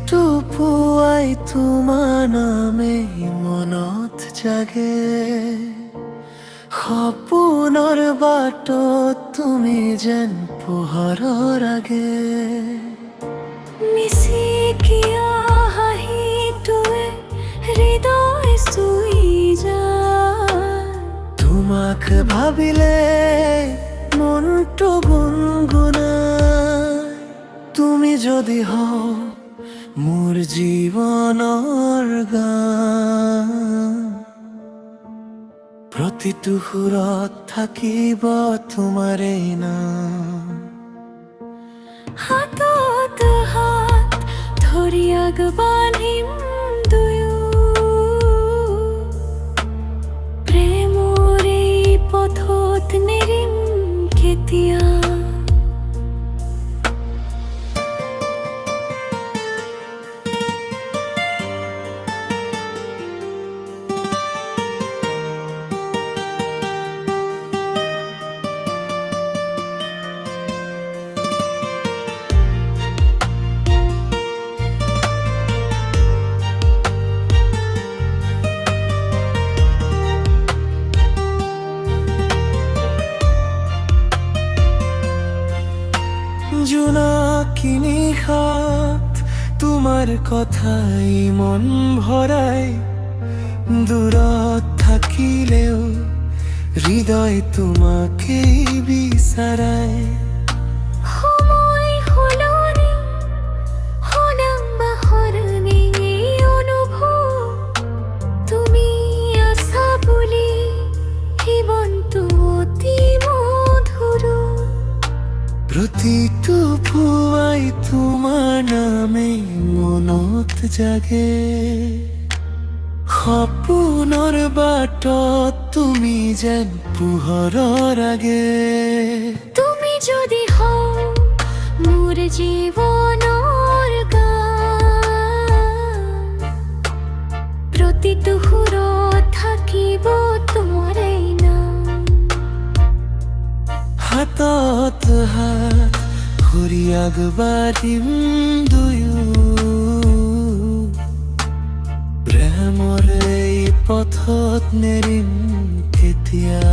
পুৱাই তোমাৰ নামে মনত জাগে, সপোনৰ বাটত তুমি যেন পোহৰৰ আগে। মিচিকিয়া হাঁহিটোৱে হৃদয় চুই যায়, তোমাক ভাবিলে মনটো গুণগুণায়। তুমি যদি হও মোৰ জীৱনৰ গান, প্ৰতিটো সুৰত থাকিব তোমাৰেই নাম। হাতত হাত ধৰি আগবাঢ়িম দুয়ো, প্ৰেমৰ এই পথত নেৰিম কেতিয়া। জোনাকী নিশাত তোমাৰ কথাই মন ভৰাই, দূৰত থাকিলেও হৃদয় তোমাকেই বিচাৰায়। সময় সলনি সলাম বা সলনি অনুভৱ, তুমি আছা বুলি জীৱনটো অতি মধুৰ। প্ৰতিটো পুৱাই তোমাৰ নামে মনত জাগে, সপোনৰ বাটত তুমি যেন পোহৰৰ আগে। তুমি যদি হও মোৰ জীৱনৰ গান, প্ৰতিটো সুৰত থাকিব তোমাৰেই নাম। হাতত হাত ধৰি আগবাঢ়িম দুয়ো, প্ৰেমৰ এই পথত নেৰিম কেতিয়া।